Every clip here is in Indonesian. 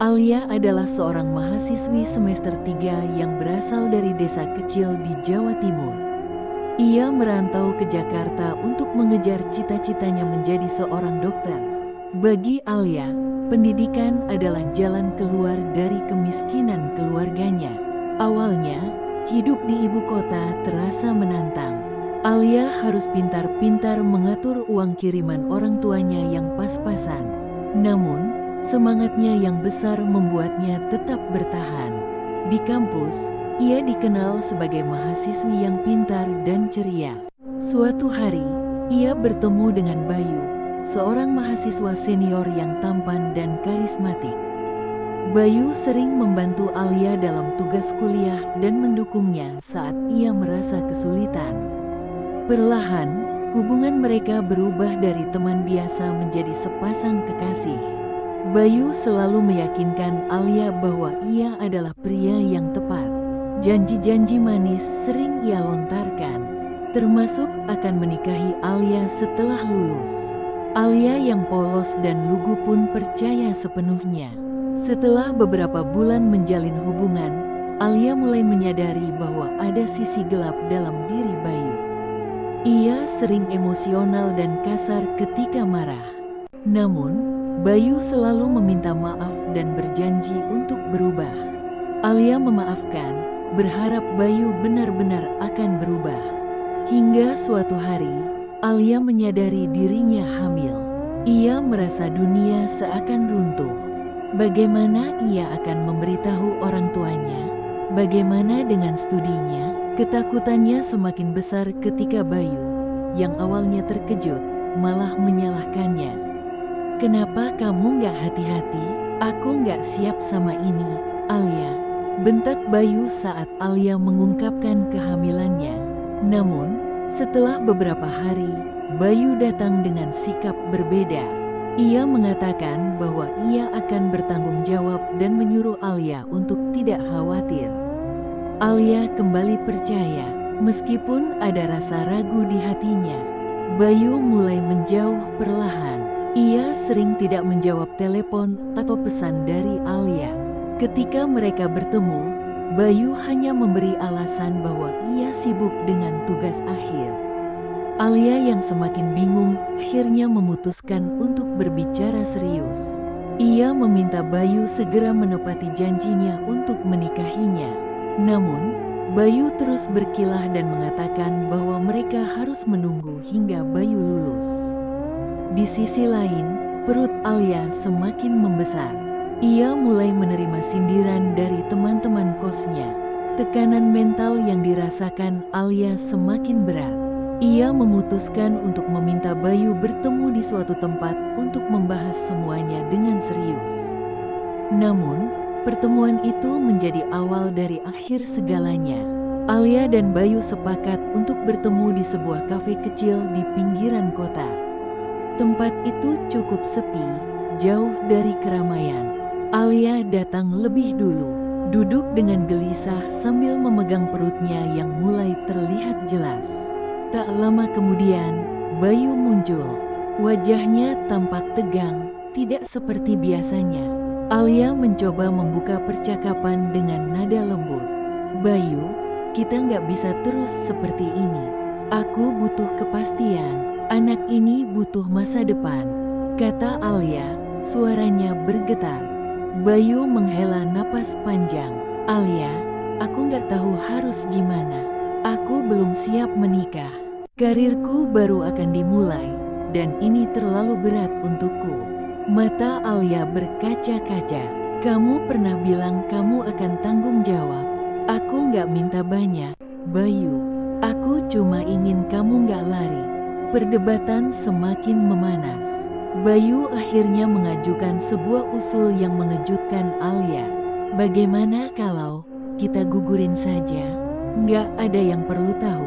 Alia adalah seorang mahasiswi semester 3 yang berasal dari desa kecil di Jawa Timur. Ia merantau ke Jakarta untuk mengejar cita-citanya menjadi seorang dokter. Bagi Alia, pendidikan adalah jalan keluar dari kemiskinan keluarganya. Awalnya, hidup di ibu kota terasa menantang. Alia harus pintar-pintar mengatur uang kiriman orang tuanya yang pas-pasan. Namun, semangatnya yang besar membuatnya tetap bertahan. Di kampus, ia dikenal sebagai mahasiswi yang pintar dan ceria. Suatu hari, ia bertemu dengan Bayu, seorang mahasiswa senior yang tampan dan karismatik. Bayu sering membantu Alia dalam tugas kuliah dan mendukungnya saat ia merasa kesulitan. Perlahan, hubungan mereka berubah dari teman biasa menjadi sepasang kekasih. Bayu selalu meyakinkan Alia bahwa ia adalah pria yang tepat. Janji-janji manis sering ia lontarkan, termasuk akan menikahi Alia setelah lulus. Alia yang polos dan lugu pun percaya sepenuhnya. Setelah beberapa bulan menjalin hubungan, Alia mulai menyadari bahwa ada sisi gelap dalam diri Bayu. Ia sering emosional dan kasar ketika marah. Namun, Bayu selalu meminta maaf dan berjanji untuk berubah. Alia memaafkan, berharap Bayu benar-benar akan berubah. Hingga suatu hari, Alia menyadari dirinya hamil. Ia merasa dunia seakan runtuh. Bagaimana ia akan memberitahu orang tuanya? Bagaimana dengan studinya? Ketakutannya semakin besar ketika Bayu, yang awalnya terkejut, malah menyalahkannya. "Kenapa kamu gak hati-hati? Aku gak siap sama ini, Alia," bentak Bayu saat Alia mengungkapkan kehamilannya. Namun, setelah beberapa hari, Bayu datang dengan sikap berbeda. Ia mengatakan bahwa ia akan bertanggung jawab dan menyuruh Alia untuk tidak khawatir. Alia kembali percaya, meskipun ada rasa ragu di hatinya. Bayu mulai menjauh perlahan. Ia sering tidak menjawab telepon atau pesan dari Alia. Ketika mereka bertemu, Bayu hanya memberi alasan bahwa ia sibuk dengan tugas akhir. Alia yang semakin bingung akhirnya memutuskan untuk berbicara serius. Ia meminta Bayu segera menepati janjinya untuk menikahinya. Namun, Bayu terus berkilah dan mengatakan bahwa mereka harus menunggu hingga Bayu lulus. Di sisi lain, perut Alia semakin membesar. Ia mulai menerima sindiran dari teman-teman kosnya. Tekanan mental yang dirasakan Alia semakin berat. Ia memutuskan untuk meminta Bayu bertemu di suatu tempat untuk membahas semuanya dengan serius. Namun, pertemuan itu menjadi awal dari akhir segalanya. Alia dan Bayu sepakat untuk bertemu di sebuah kafe kecil di pinggiran kota. Tempat itu cukup sepi, jauh dari keramaian. Alia datang lebih dulu, duduk dengan gelisah sambil memegang perutnya yang mulai terlihat jelas. Tak lama kemudian, Bayu muncul. Wajahnya tampak tegang, tidak seperti biasanya. Alia mencoba membuka percakapan dengan nada lembut. "Bayu, kita nggak bisa terus seperti ini. Aku butuh kepastian. Anak ini butuh masa depan," kata Alia, suaranya bergetar. Bayu menghela napas panjang. "Alia, aku nggak tahu harus gimana. Aku belum siap menikah. Karirku baru akan dimulai, dan ini terlalu berat untukku." Mata Alia berkaca-kaca. "Kamu pernah bilang kamu akan tanggung jawab. Aku nggak minta banyak, Bayu. Aku cuma ingin kamu nggak lari." Perdebatan semakin memanas. Bayu akhirnya mengajukan sebuah usul yang mengejutkan Alia. "Bagaimana kalau kita gugurin saja? Nggak ada yang perlu tahu.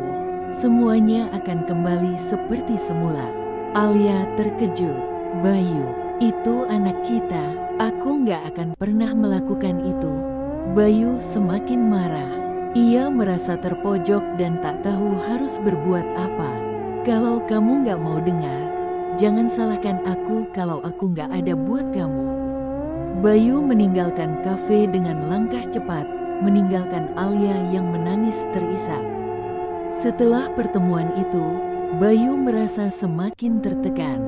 Semuanya akan kembali seperti semula." Alia terkejut. "Bayu, itu anak kita. Aku nggak akan pernah melakukan itu." Bayu semakin marah. Ia merasa terpojok dan tak tahu harus berbuat apa. "Kalau kamu nggak mau dengar, jangan salahkan aku kalau aku nggak ada buat kamu." Bayu meninggalkan kafe dengan langkah cepat, meninggalkan Alia yang menangis terisak. Setelah pertemuan itu, Bayu merasa semakin tertekan.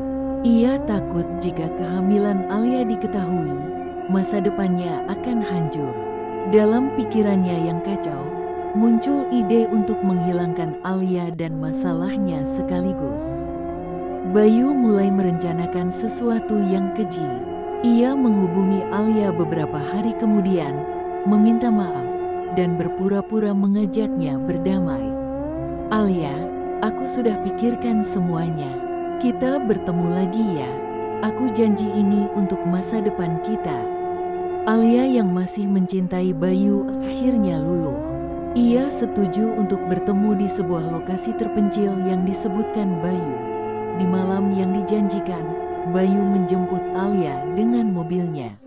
Ia takut jika kehamilan Alia diketahui, masa depannya akan hancur. Dalam pikirannya yang kacau, muncul ide untuk menghilangkan Alia dan masalahnya sekaligus. Bayu mulai merencanakan sesuatu yang keji. Ia menghubungi Alia beberapa hari kemudian, meminta maaf, dan berpura-pura mengajaknya berdamai. "Alia, aku sudah pikirkan semuanya. Kita bertemu lagi ya. Aku janji ini untuk masa depan kita." Alia yang masih mencintai Bayu akhirnya luluh. Ia setuju untuk bertemu di sebuah lokasi terpencil yang disebutkan Bayu. Di malam yang dijanjikan, Bayu menjemput Alia dengan mobilnya.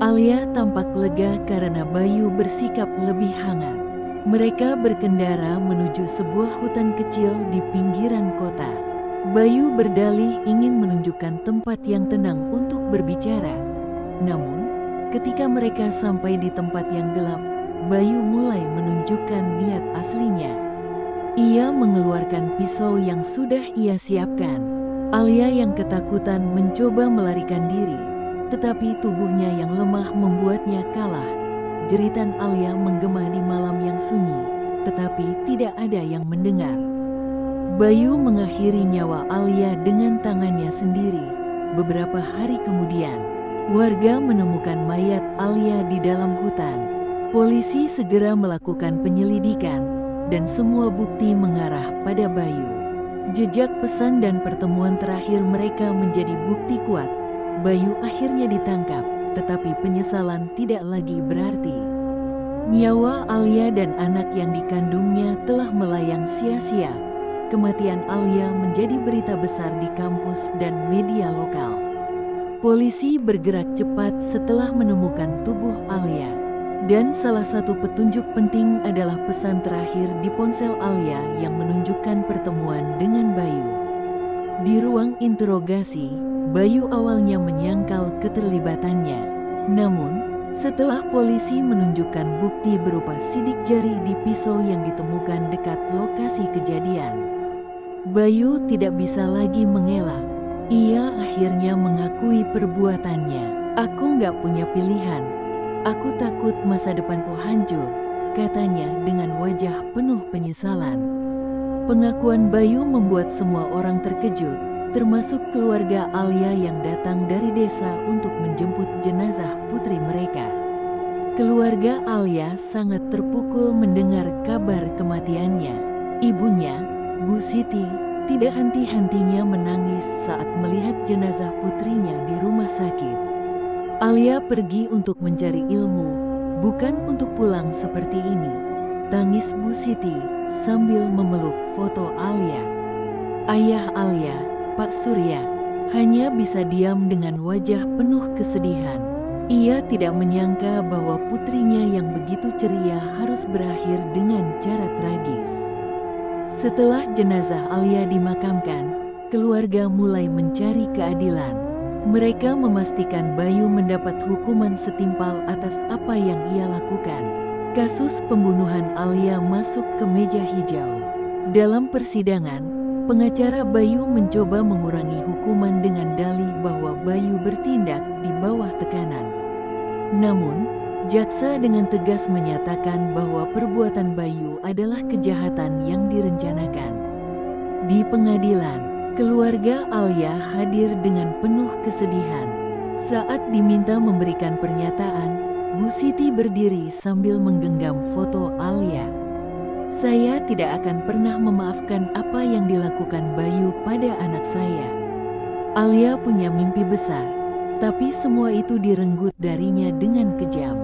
Alia tampak lega karena Bayu bersikap lebih hangat. Mereka berkendara menuju sebuah hutan kecil di pinggiran kota. Bayu berdalih ingin menunjukkan tempat yang tenang untuk berbicara. Namun, ketika mereka sampai di tempat yang gelap, Bayu mulai menunjukkan niat aslinya. Ia mengeluarkan pisau yang sudah ia siapkan. Alia yang ketakutan mencoba melarikan diri, tetapi tubuhnya yang lemah membuatnya kalah. Jeritan Alia menggema di malam yang sunyi, tetapi tidak ada yang mendengar. Bayu mengakhiri nyawa Alia dengan tangannya sendiri. Beberapa hari kemudian, warga menemukan mayat Alia di dalam hutan. Polisi segera melakukan penyelidikan, dan semua bukti mengarah pada Bayu. Jejak pesan dan pertemuan terakhir mereka menjadi bukti kuat. Bayu akhirnya ditangkap, tetapi penyesalan tidak lagi berarti. Nyawa Alia dan anak yang dikandungnya telah melayang sia-sia. Kematian Alia menjadi berita besar di kampus dan media lokal. Polisi bergerak cepat setelah menemukan tubuh Alia. Dan salah satu petunjuk penting adalah pesan terakhir di ponsel Alia yang menunjukkan pertemuan dengan Bayu. Di ruang interogasi, Bayu awalnya menyangkal keterlibatannya. Namun, setelah polisi menunjukkan bukti berupa sidik jari di pisau yang ditemukan dekat lokasi kejadian, Bayu tidak bisa lagi mengelak. Ia akhirnya mengakui perbuatannya. "Aku nggak punya pilihan. Aku takut masa depanku hancur," katanya dengan wajah penuh penyesalan. Pengakuan Bayu membuat semua orang terkejut, termasuk keluarga Alia yang datang dari desa untuk menjemput jenazah putri mereka. Keluarga Alia sangat terpukul mendengar kabar kematiannya. Ibunya, Bu Siti, tidak henti-hentinya menangis saat melihat jenazah putrinya di rumah sakit. Alia pergi untuk mencari ilmu, bukan untuk pulang seperti ini, tangis Bu Siti sambil memeluk foto Alia. Ayah Alia, Pak Surya, hanya bisa diam dengan wajah penuh kesedihan. Ia tidak menyangka bahwa putrinya yang begitu ceria harus berakhir dengan cara tragis. Setelah jenazah Alia dimakamkan, keluarga mulai mencari keadilan. Mereka memastikan Bayu mendapat hukuman setimpal atas apa yang ia lakukan. Kasus pembunuhan Alia masuk ke meja hijau. Dalam persidangan, pengacara Bayu mencoba mengurangi hukuman dengan dalih bahwa Bayu bertindak di bawah tekanan. Namun, jaksa dengan tegas menyatakan bahwa perbuatan Bayu adalah kejahatan yang direncanakan. Di pengadilan, keluarga Alia hadir dengan penuh kesedihan. Saat diminta memberikan pernyataan, Bu Siti berdiri sambil menggenggam foto Alia. "Saya tidak akan pernah memaafkan apa yang dilakukan Bayu pada anak saya. Alia punya mimpi besar, tapi semua itu direnggut darinya dengan kejam."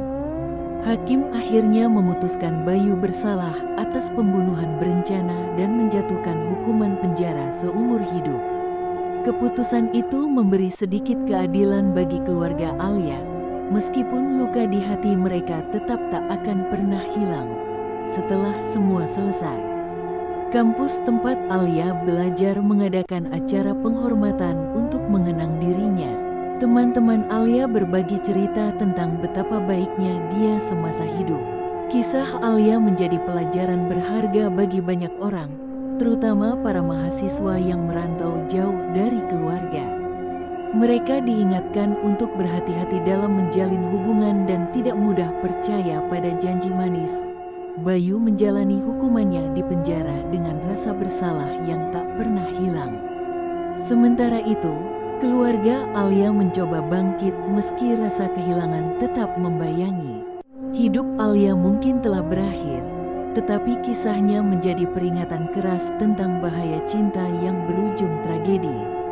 Hakim akhirnya memutuskan Bayu bersalah atas pembunuhan berencana dan menjatuhkan hukuman penjara seumur hidup. Keputusan itu memberi sedikit keadilan bagi keluarga Alia, meskipun luka di hati mereka tetap tak akan pernah hilang. Setelah semua selesai, kampus tempat Alia belajar mengadakan acara penghormatan untuk mengenang dirinya. Teman-teman Alia berbagi cerita tentang betapa baiknya dia semasa hidup. Kisah Alia menjadi pelajaran berharga bagi banyak orang, terutama para mahasiswa yang merantau jauh dari keluarga. Mereka diingatkan untuk berhati-hati dalam menjalin hubungan dan tidak mudah percaya pada janji manis. Bayu menjalani hukumannya di penjara dengan rasa bersalah yang tak pernah hilang. Sementara itu, keluarga Alia mencoba bangkit meski rasa kehilangan tetap membayangi. Hidup Alia mungkin telah berakhir, tetapi kisahnya menjadi peringatan keras tentang bahaya cinta yang berujung tragedi.